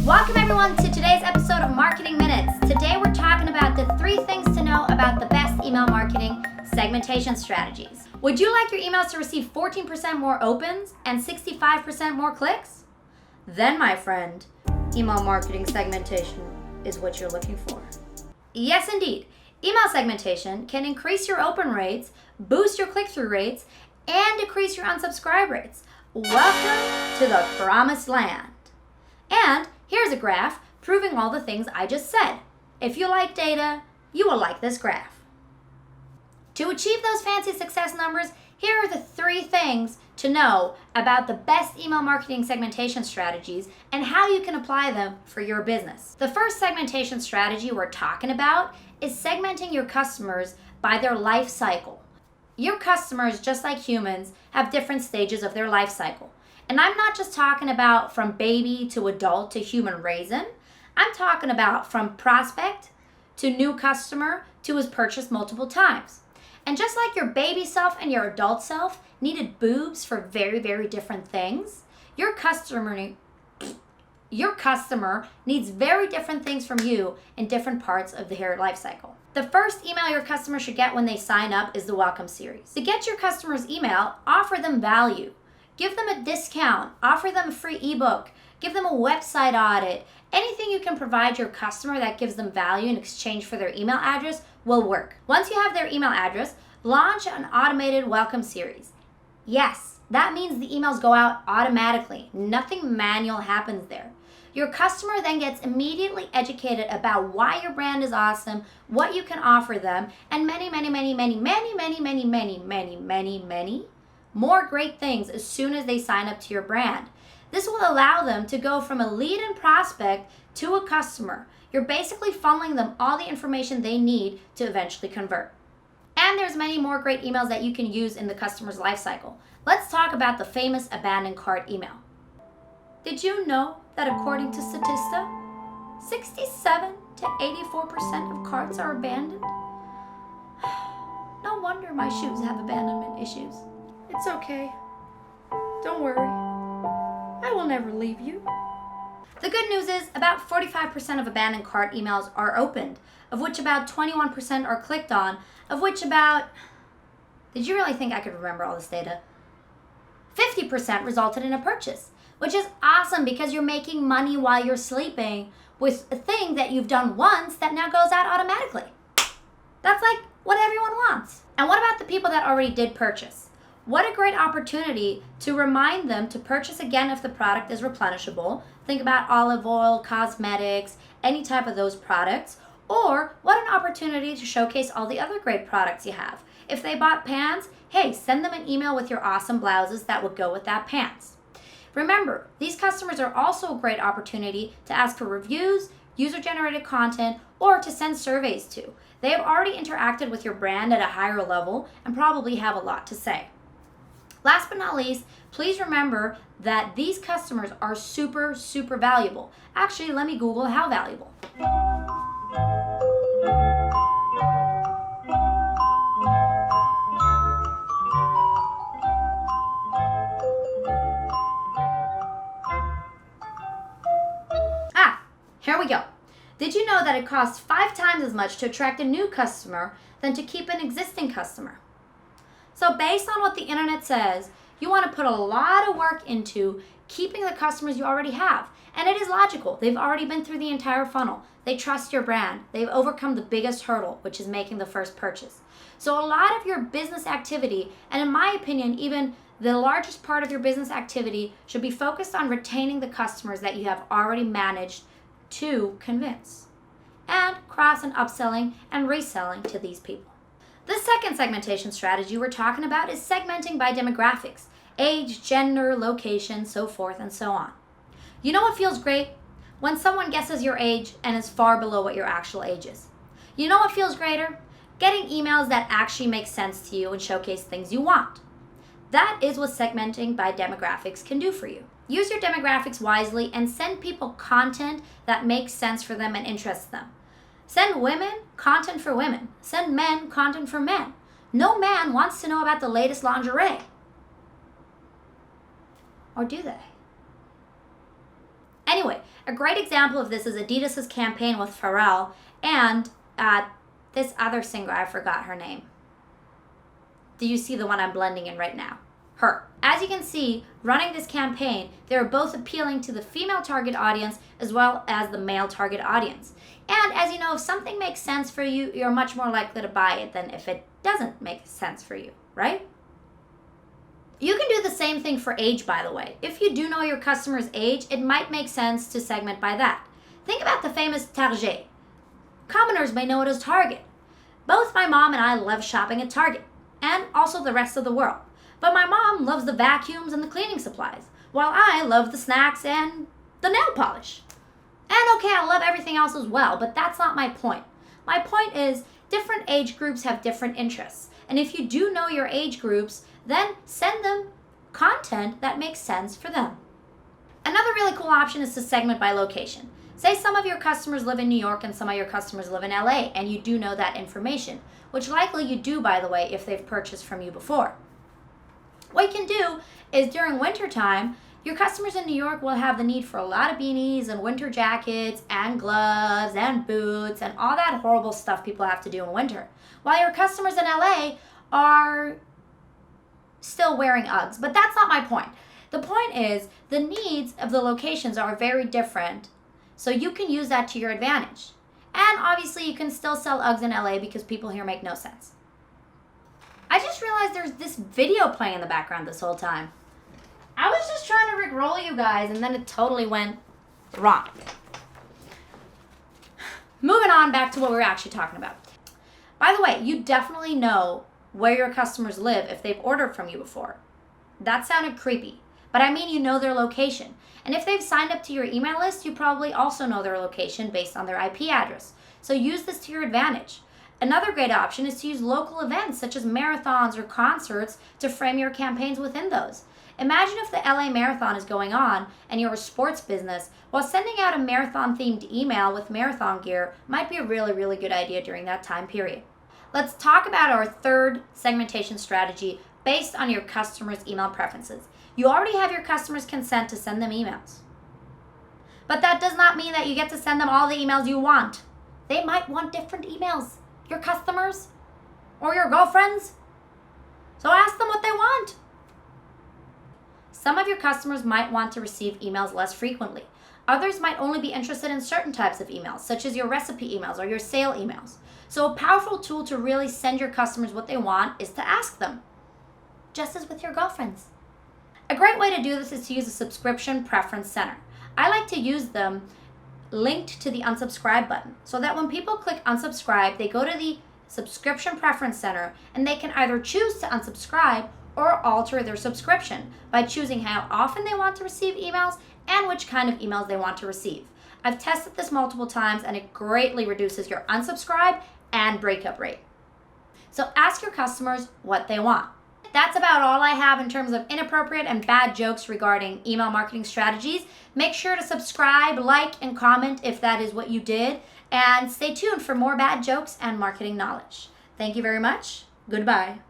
Welcome everyone to today's episode of Marketing Minutes. Today we're talking about the 3 things to know about the best email marketing segmentation strategies. Would you like your emails to receive 14% more opens and 65% more clicks? Then, my friend, email marketing segmentation is what you're looking for. Yes, indeed. Email segmentation can increase your open rates, boost your click-through rates, and decrease your unsubscribe rates. Welcome to the promised land. And here's a graph proving all the things I just said. If you like data, you will like this graph. To achieve those fancy success numbers, here are the 3 things to know about the best email marketing segmentation strategies and how you can apply them for your business. The first segmentation strategy we're talking about is segmenting your customers by their life cycle. Your customers, just like humans, have different stages of their life cycle. And I'm not just talking about from baby to adult to human raisin. I'm talking about from prospect to new customer to his purchase multiple times. And just like your baby self and your adult self needed boobs for very, very different things, your customer needs very different things from you in different parts of their life cycle. The first email your customer should get when they sign up is the welcome series. To get your customer's email, offer them value. Give them a discount, offer them a free ebook, give them a website audit. Anything you can provide your customer that gives them value in exchange for their email address will work. Once you have their email address, launch an automated welcome series. Yes, that means the emails go out automatically. Nothing manual happens there. Your customer then gets immediately educated about why your brand is awesome, what you can offer them, and many more great things as soon as they sign up to your brand. This will allow them to go from a lead and prospect to a customer. You're basically funneling them all the information they need to eventually convert. And there's many more great emails that you can use in the customer's lifecycle. Let's talk about the famous abandoned cart email. Did you know that according to Statista, 67 to 84% of carts are abandoned? No wonder my shoes have abandonment issues. It's okay. Don't worry. I will never leave you. The good news is about 45% of abandoned cart emails are opened, of which about 21% are clicked on, of which about, did you really think I could remember all this data? 50% resulted in a purchase, which is awesome because you're making money while you're sleeping with a thing that you've done once that now goes out automatically. That's like what everyone wants. And what about the people that already did purchase? What a great opportunity to remind them to purchase again if the product is replenishable. Think about olive oil, cosmetics, any type of those products. Or what an opportunity to showcase all the other great products you have. If they bought pants, hey, send them an email with your awesome blouses that would go with that pants. Remember, these customers are also a great opportunity to ask for reviews, user-generated content, or to send surveys to. They have already interacted with your brand at a higher level and probably have a lot to say. Last but not least, please remember that these customers are super, super valuable. Actually, let me Google how valuable. Here we go. Did you know that it costs 5 times as much to attract a new customer than to keep an existing customer? So based on what the internet says, you want to put a lot of work into keeping the customers you already have. And it is logical. They've already been through the entire funnel. They trust your brand. They've overcome the biggest hurdle, which is making the first purchase. So a lot of your business activity, and in my opinion, even the largest part of your business activity, should be focused on retaining the customers that you have already managed to convince, and cross and upselling and reselling to these people. The second segmentation strategy we're talking about is segmenting by demographics, age, gender, location, so forth and so on. You know what feels great? When someone guesses your age and is far below what your actual age is. You know what feels greater? Getting emails that actually make sense to you and showcase things you want. That is what segmenting by demographics can do for you. Use your demographics wisely and send people content that makes sense for them and interests them. Send women content for women. Send men content for men. No man wants to know about the latest lingerie. Or do they? Anyway, a great example of this is Adidas's campaign with Pharrell and this other singer, I forgot her name. Do you see the one I'm blending in right now? Her. As you can see, running this campaign, they are both appealing to the female target audience as well as the male target audience. And as you know, if something makes sense for you, you're much more likely to buy it than if it doesn't make sense for you, right? You can do the same thing for age, by the way. If you do know your customer's age, it might make sense to segment by that. Think about the famous Target. Commoners may know it as Target. Both my mom and I love shopping at Target, and also the rest of the world. But my mom loves the vacuums and the cleaning supplies, while I love the snacks and the nail polish. And okay, I love everything else as well, but that's not my point. My point is, different age groups have different interests. And if you do know your age groups, then send them content that makes sense for them. Another really cool option is to segment by location. Say some of your customers live in New York and some of your customers live in LA, and you do know that information, which likely you do, by the way, if they've purchased from you before. What you can do is during winter time, your customers in New York will have the need for a lot of beanies and winter jackets and gloves and boots and all that horrible stuff people have to do in winter. While your customers in LA are still wearing Uggs. But that's not my point. The point is the needs of the locations are very different, so you can use that to your advantage. And obviously you can still sell Uggs in LA because people here make no sense. I just realized there's this video playing in the background this whole time. I was just trying to rickroll you guys and then it totally went wrong. Moving on back to what we're actually talking about. By the way, you definitely know where your customers live if they've ordered from you before. That sounded creepy, but I mean you know their location. And if they've signed up to your email list, you probably also know their location based on their IP address. So use this to your advantage. Another great option is to use local events such as marathons or concerts to frame your campaigns within those. Imagine if the LA Marathon is going on and you're a sports business, while sending out a marathon-themed email with marathon gear might be a really, really good idea during that time period. Let's talk about our third segmentation strategy based on your customers' email preferences. You already have your customers' consent to send them emails. But that does not mean that you get to send them all the emails you want. They might want different emails. Your customers or your girlfriends. So ask them what they want. Some of your customers might want to receive emails less frequently. Others might only be interested in certain types of emails, such as your recipe emails or your sale emails. So a powerful tool to really send your customers what they want is to ask them, just as with your girlfriends. A great way to do this is to use a subscription preference center. I like to use them linked to the unsubscribe button so that when people click unsubscribe, they go to the subscription preference center and they can either choose to unsubscribe or alter their subscription by choosing how often they want to receive emails and which kind of emails they want to receive. I've tested this multiple times and it greatly reduces your unsubscribe and breakup rate. So ask your customers what they want. That's about all I have in terms of inappropriate and bad jokes regarding email marketing strategies. Make sure to subscribe, like, and comment if that is what you did. And stay tuned for more bad jokes and marketing knowledge. Thank you very much. Goodbye.